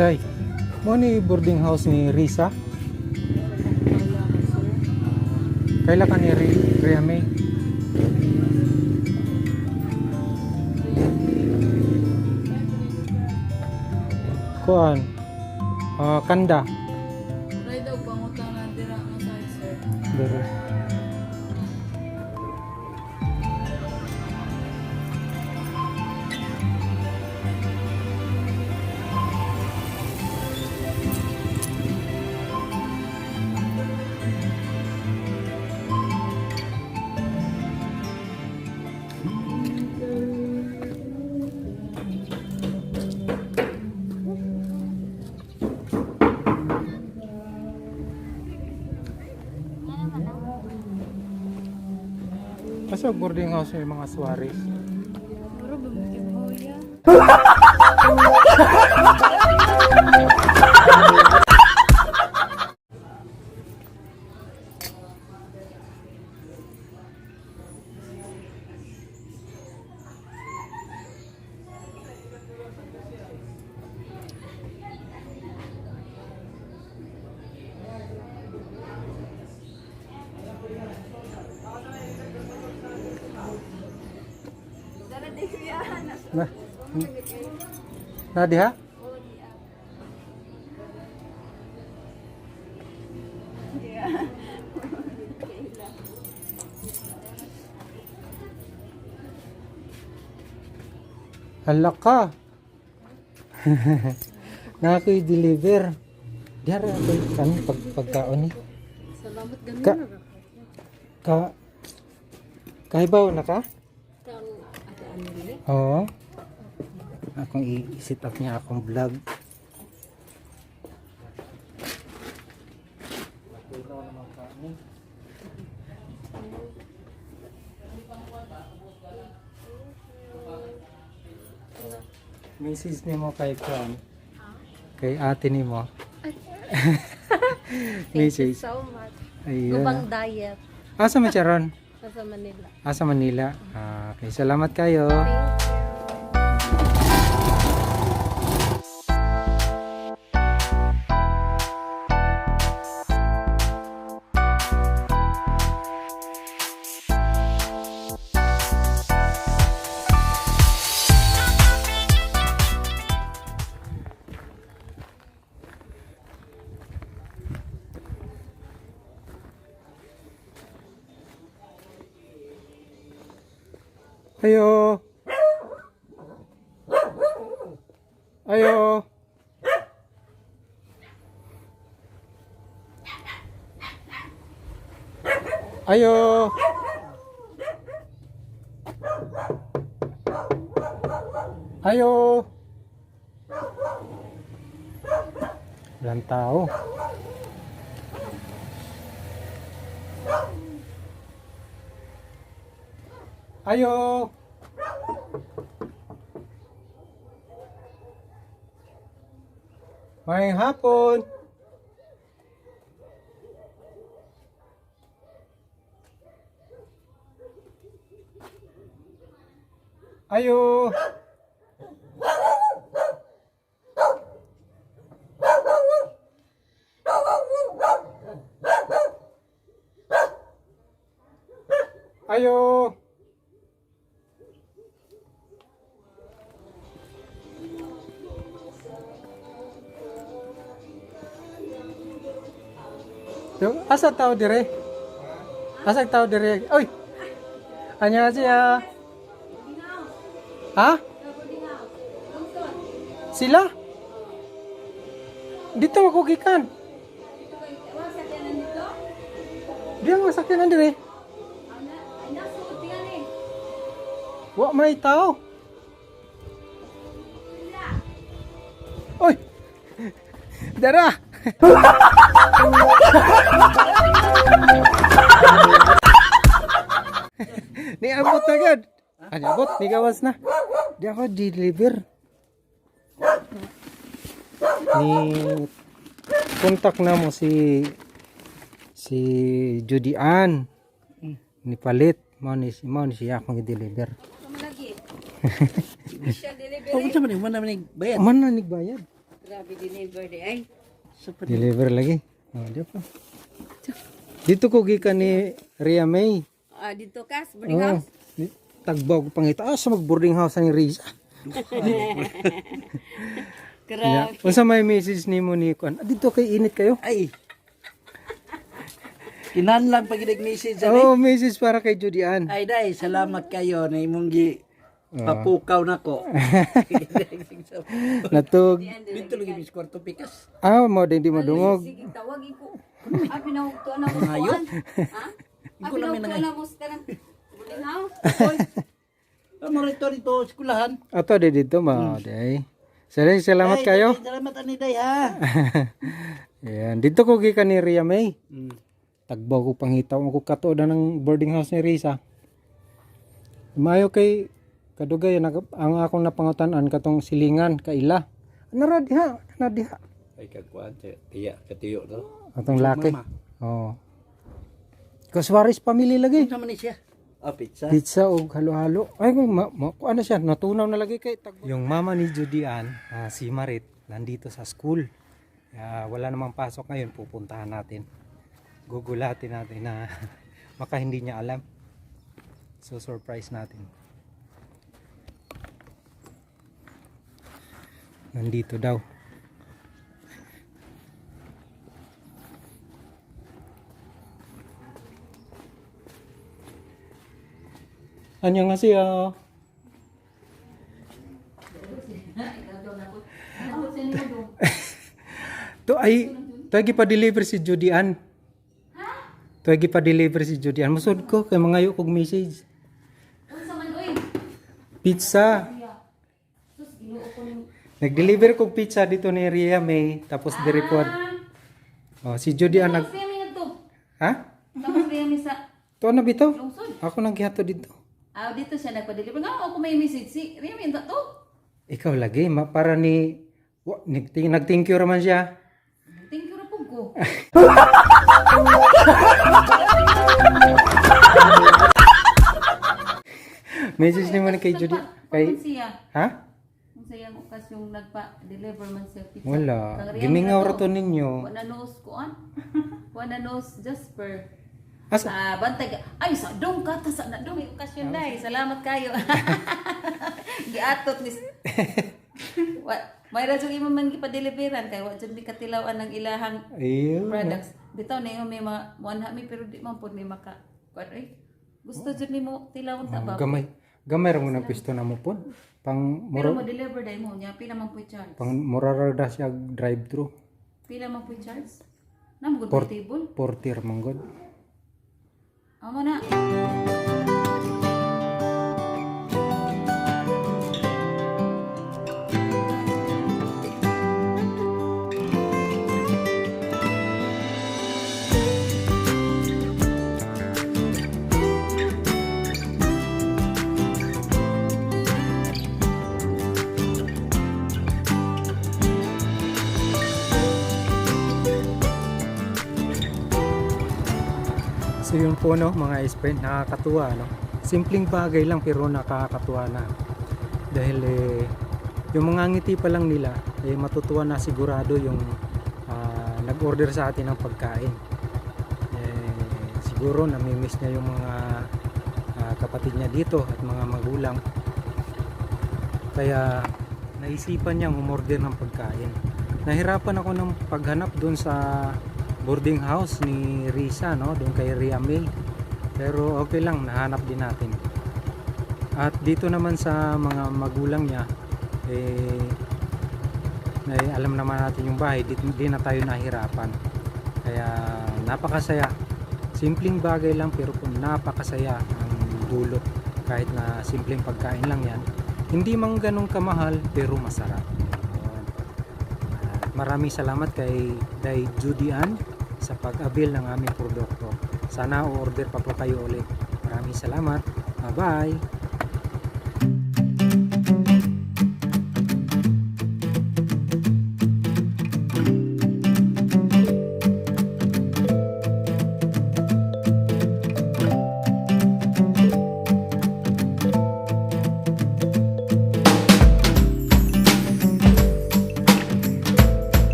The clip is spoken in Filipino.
Day, mo ni boarding house ni Risa? Kaila ka ni Riame? Kuan? Kanda. Ray daw pangutang na dira nga side sir. Dere. Kasi boarding house may mga Suarez. Puro bumukid mo yan. Na. Na diha? Hala ka. Na ako'y deliver. Diha ra ako'y kan pagkaon ni. Salamat ganun Ka- na. Ka Kahibaw na ka? Kang ate Anneli. Oo. Akong i-set up niya akong vlog. Message ni mo kay Kwan. Kay ate ni mo. Thank you Message. so much. Ayun. Gubang diet. Asa man siya ron? Sa Manila. Asa Manila. Okay, salamat kayo. Thank you. Ayo. Ayo. Ayo. Ayo. Walang tao. Ayo. May hapon. Ayo. Ayo. Asa tao dire? Asa tao dire? Oy. 안녕하세요. Ha? Sila? Dito ako gikan. Diyan mo sakyanan dire. Wa may tao. Oy. Dara. Ni abot agad. Abot, ni gawas na. Di ako deliver. Ni kontak na mo si Judy Ann. Ni palit mo ni siya akong i-deliver. Lagi. Siya delivery. Oh, unsa man man man bayad? Man na nigbayad. Grabe deliver di ay. Super. Deliver lagi. Oh, di pa. Dito ko gikan ni Ria May. Dito kas, boarding Oh, house. tagbaw ko pangita sa mag boarding house ni Risa. Grabe. Unsa may message nimo ni Kuan? Dito kay init kayo. Ay. Kinahanglan pag message Oh, message para kay Judy Ann. Ay day, salamat kayo na imong gi papukaw nako. Natug. Dito lagi mis kwarto pikas. Mo din di madungog. Sige, tawagin ko. Pinahugto na mo Ngayon? kuan. Ha? Pinahugto na mo sa kanang boarding house. Ano rito skulahan? Ato di dito mo day. Salamat kayo. Salamat ani day ha. Yan, dito ko gikan ni Ria May. Tagbaw ko pangitaw ako katuodan ng boarding house ni Risa. Mayo kay kadugay ang akong napangutan-an katong silingan kaila. Naradiha. Ay kagkuan katiyo to. Atong laki. Oh. Kaswaris family lagi. Unsa man ni siya? Pizza. Pizza o halo-halo. Ay, ano siya, natunaw na lagi kay tagbo. Yung mama ni Judy Ann, si Marit, nandito sa school. Wala namang pasok ngayon, pupuntahan natin. Gugulatin natin na baka hindi niya alam. So, surprise natin. Nandito daw. 안녕하세요. To ay pa-deliver si Judy Ann. To ay pa-deliver si Judy Ann. Musod ko kay mangayo kog message. Unsa man oy? Pizza. Sus ginoo ko ning Nag-deliver kog pizza dito ni Ria May tapos di-report. Oh, si Judy Ann Tapos kami to. Ha? Tapos kami sa To na bitaw? lungsod. Ako naghihato dito. Dito siya nagpa-deliver. Nga ako may message si Remy to. Ikaw lagi para ni nag-thank you raman siya. Thank you ra pug ko. Message naman kay Judy. Kay siya. ha? Kung sayang okasyong nagpa-deliver man siya pizza. Wala. Kang Remy Gimingaw na ra to ninyo. Wala knows kuan. Wala knows Jasper. Asa? Bantay ka. Ay, sa dong ka, ta sa na dong okasyon dai. Salamat kayo. Giatot ni. May radyo imo man gipa-deliveran kay wa jud mi katilawan ng ilahang Ayun. products. Bitaw na may mga muanha mi pero di man pud may maka. Kuan ay. Gusto jud nimo tilawon ta ba? Gamay ra mo na pisto na mo pon. Pang Pero mo mura deliver dai mo nya pila man pud charge. pang mura ra siya drive thru. Pila man pud charge? Namo gud table. 40 ra man god. Amo na. So yun po no mga friend, nakakatuwa no. Simpleng bagay lang pero nakakatuwa na. Dahil yung mga ngiti pa lang nila matutuwa na sigurado yung nag-order sa atin ng pagkain. Siguro nami-miss niya yung mga kapatid niya dito at mga magulang. Kaya naisipan niyang umorder ng pagkain. Nahirapan ako ng paghanap doon sa boarding house ni Risa no, doon kay Ria May. Pero okay lang, nahanap din natin. At dito naman sa mga magulang niya alam naman natin yung bahay, di na tayo nahirapan. Kaya napakasaya. Simpleng bagay lang pero kung napakasaya ang dulot. Kahit na simpleng pagkain lang yan, hindi man ganun kamahal pero masarap. Maraming salamat kay Judy Ann sa pag-avail ng aming produkto. Sana o-order pa po kayo ulit. Maraming salamat. Bye-bye!